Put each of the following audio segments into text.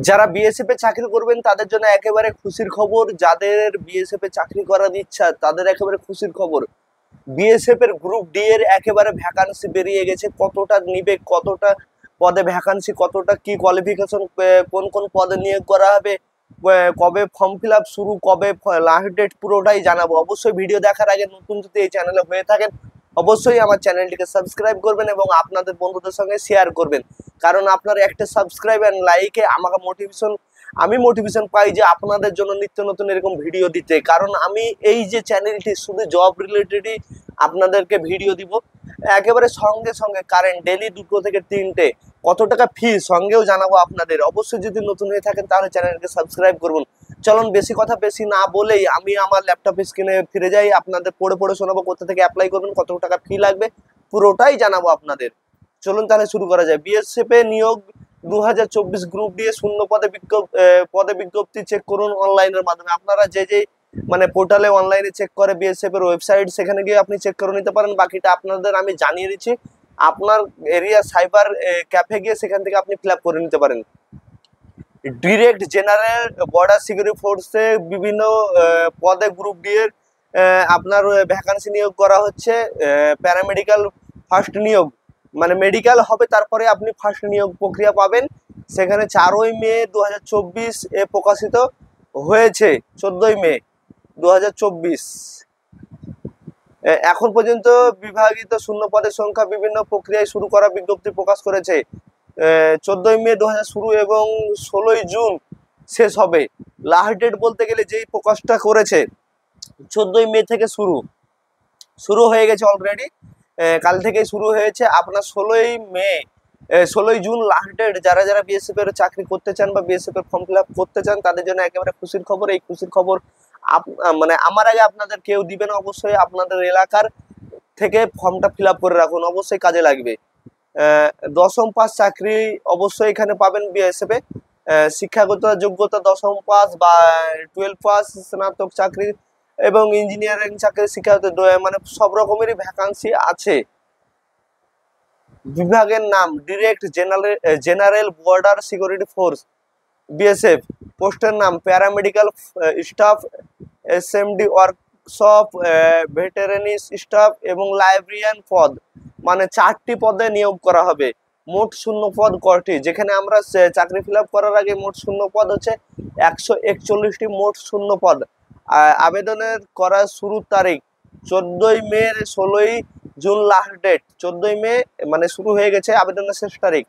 যারা বিএসএফ এ চাকরি করবেন তাদের জন্য একেবারে খুশির খবর। যাদের বিএসএফ এ চাকরি করার ইচ্ছা তাদের একেবারে খুশির খবর। বিএসএফ এর গ্রুপ ডি এর একেবারে ভ্যাকান্সি বেরিয়ে গেছে। কতটা নিবে, কতটা পদে ভ্যাকান্সি, কতটা কি কোয়ালিফিকেশন, কোন কোন পদে নিয়োগ করা হবে, কবে ফর্ম ফিল আপ শুরু, কবে লাস্ট ডেট, পুরোটাই জানাবো। অবশ্যই ভিডিও দেখার আগে নতুন যদি এই চ্যানেলে হয়ে থাকেন অবশ্যই আমার চ্যানেলটিকে সাবস্ক্রাইব করবেন এবং আপনাদের বন্ধুদের সঙ্গে শেয়ার করবেন। কারণ আপনার একটা সাবস্ক্রাইব এন্ড লাইকে আমাকে মোটিভেশন পাই যে আপনাদের জন্য নিত্য নতুন এরকম ভিডিও দিতে। কারণ আমি এই যে চ্যানেলটি শুধু জব রিলেটেডই আপনাদেরকে ভিডিও দিব, একেবারে সঙ্গে সঙ্গে কারেন্ট ডেলি 2 থেকে 3টে। কত টাকা ফি সঙ্গেও জানাবো আপনাদের। অবশ্যই যদি নতুন হয়ে থাকেন তাহলে চ্যানেলকে সাবস্ক্রাইব করুন। চলুন বেশি কথা বেশি না বলেই আমি আমার ল্যাপটপ স্ক্রিনে ফিরে যাই। আপনাদের পড়ে পড়ে শোনাবো কোথা থেকে অ্যাপ্লাই করবেন, কত টাকা ফি লাগবে, পুরোটাই জানাবো আপনাদের। চলুন তাহলে শুরু করা যায়। বিএসএফ এ নিয়োগ 2024 গ্রুপ ডি শূন্য পদে বিজ্ঞপ্তি চেক করুন অনলাইনের মাধ্যমে। আপনারা যে মানে পোর্টালে অনলাইনে চেক করে বিএসএফ এর ওয়েবসাইট, সেখানে গিয়ে আপনি চেক করে নিতে পারেন। বাকিটা আপনাদের আমি জানিয়ে দিচ্ছি। আপনার এরিয়া সাইবার ক্যাফে গিয়ে সেখান থেকে আপনি ফিল আপ করে নিতে পারেন। ডিরেক্ট জেনারেল বর্ডার সিকিউরিটি ফোর্সে বিভিন্ন পদে গ্রুপ ডি এর আপনার ভ্যাকান্সি নিয়োগ করা হচ্ছে। প্যারামেডিক্যাল ফার্স্ট নিয়োগ, মানে মেডিকেল হবে তারপরে আপনি ফার্স্ট নিয়োগ প্রক্রিয়া পাবেন। সেখানে 4ই মে 2024 এ প্রকাশিত হয়েছে। 14ই মে 2024 এখন পর্যন্ত বিভাগিত শূন্য পদের সংখ্যা বিভিন্ন প্রক্রিয়ায় শুরু করা বিজ্ঞপ্তি প্রকাশ করেছে। 14ই মে 2000 শুরু এবং 16ই জুন শেষ হবে। লাস্ট ডেট বলতে গেলে যেই প্রকাশটা করেছে 14ই মে থেকে শুরু হয়ে গেছে অলরেডি, কাল থেকেই শুরু হয়েছে। আপনার 16ই জুন লাস্ট ডেট। যারা যারা বিএসএফ এর চাকরি করতে চান বা বিএসএফ এর ফর্ম ফিল আপ করতে চান তাদের জন্য একেবারে খুশির খবর। এই খুশির খবর মানে আমার আগে আপনাদের কেউ দিবে না। অবশ্যই আপনাদের এলাকার থেকে ফর্মটা ফিল আপ করে রাখুন, অবশ্যই কাজে লাগবে। 10ম পাস চাকরি অবশ্যই এখানে পাবেন বিএসএফ এ। শিক্ষাগত যোগ্যতা 10ম পাস বা 12 পাস, স্নাতক চাকরি এবং ইঞ্জিনিয়ারিং চাকরি শিক্ষাগত মানে সব রকমেরই ভ্যাকান্সি আছে। বিভাগের নাম direct general border security force BSF. পোস্টের নাম paramedical staff, SMD workshop, veterinary staff এবং লাইব্রেরিয়ান পদ, মানে 4টি পদে নিয়োগ করা হবে। মোট শূন্য পদ কয়টি? যেখানে আমরা চাকরি ফিল আপ করার আগে মোট শূন্য পদ হচ্ছে 141টি মোট শূন্য পদ। আবেদনের করার শুরুর তারিখ 14ই মে, 16ই জুন লাস্ট ডেট। 14ই মে মানে শুরু হয়ে গেছে, আবেদনের শেষ তারিখ।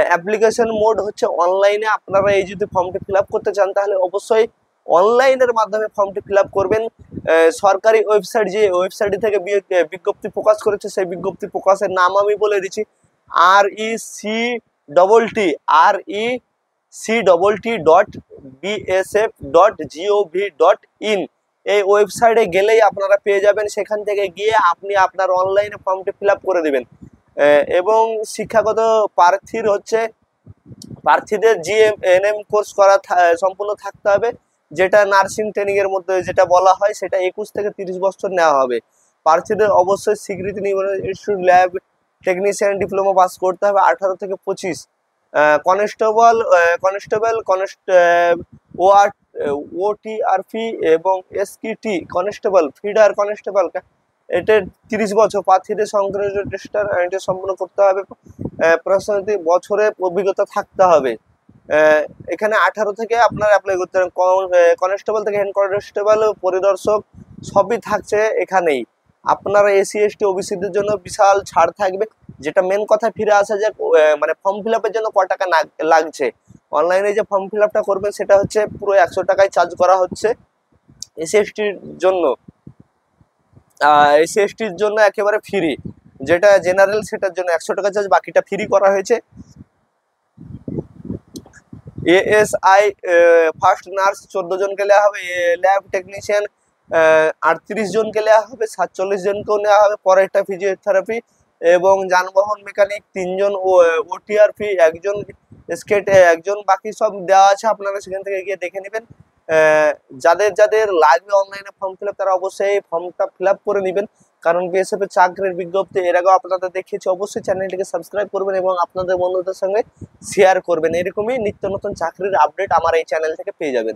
অ্যাপ্লিকেশন মোড হচ্ছে অনলাইনে। আপনারা এই যদি ফর্মটি ফিল আপ করতে চান তাহলে অবশ্যই অনলাইনের মাধ্যমে ফর্মটি ফিল আপ করবেন। সরকারি ওয়েবসাইট, যে ওয়েবসাইট থেকে বিজ্ঞপ্তি প্রকাশ করেছে সেই বিজ্ঞপ্তি প্রকাশের নাম আমি বলে দিচ্ছি, RECTT.BSF.gov.in। এই ওয়েবসাইটে গেলেই আপনারা পেয়ে যাবেন। সেখান থেকে গিয়ে আপনি আপনার অনলাইনে ফর্মটি ফিল আপ করে দেবেন। এবং শিক্ষাগত প্রার্থীদের জিএনএম কোর্স করা সম্পূর্ণ থাকতে হবে, যেটা নার্সিং ট্রেনিং এর মধ্যে যেটা বলা হয় সেটা 21 থেকে 30 বছর নেওয়া হবে। প্রার্থীদের অবশ্যই স্বীকৃতি নিবন্ধন institute lab technician diploma pass করতে হবে। 18 থেকে 25। কনস্টেবল ওটিআরপি এবং এসকিটি কনস্টেবল, ফিডার কনস্টেবল, এটা 30 বছর। প্রার্থীদের সংক্রান্ত টেস্টার সম্পন্ন করতে হবে। প্রশাসনিক বছরে অভিজ্ঞতা থাকতে হবে। এখানে 18 থেকে আপনারা অ্যাপ্লাই করতে পারেন। কনস্টেবল থেকে হেড কনস্টেবল, পরিদর্শক সবই থাকছে এখানেই। আপনারা এসসি এসটি ওবিসিদের জন্য বিশাল ছাড় থাকবে। যেটা মেন কথা ফিরে আসা যাক, মানে ফর্ম ফিল আপের জন্য কত টাকা লাগছে। অনলাইনে যে ফর্ম ফিল আপটা করবেন সেটা হচ্ছে পুরো 100 টাকায় চার্জ করা হচ্ছে এসসি এসটির জন্য। এসসি এসটির জন্য একেবারে ফ্রি, যেটা জেনারেল সেটার জন্য 100 টাকা চার্জ, বাকিটা ফ্রি করা হয়েছে। এএসআই ফার্স্ট নার্স 14 জনকে নেওয়া হবে। ল্যাব টেকনিশিয়ান 38 জনকে নেওয়া হবে। 47 জনকেও নেওয়া হবে। পরেরটা ফিজিওথেরাপি এবং যানবাহন মেকানিক 3 জন, ওটিআরপি 1 জন, স্কেট 1 জন। বাকি সব দেওয়া আছে, আপনারা সেখান থেকে গিয়ে দেখে নেবেন। যাদের যাদের লাগবে অনলাইনে ফর্ম ফিল আপ তারা অবশ্যই ফর্মটা ফিল আপ করে নেবেন। কারণ বিএসএফ এর চাকরির বিজ্ঞপ্তি এর আগেও আপনাদের দেখিয়েছি। অবশ্যই চ্যানেলটিকে সাবস্ক্রাইব করবেন এবং আপনাদের বন্ধুদের সঙ্গে শেয়ার করবেন। এরকমই নিত্য নতুন চাকরির আপডেট আমার এই চ্যানেল থেকে পেয়ে যাবেন।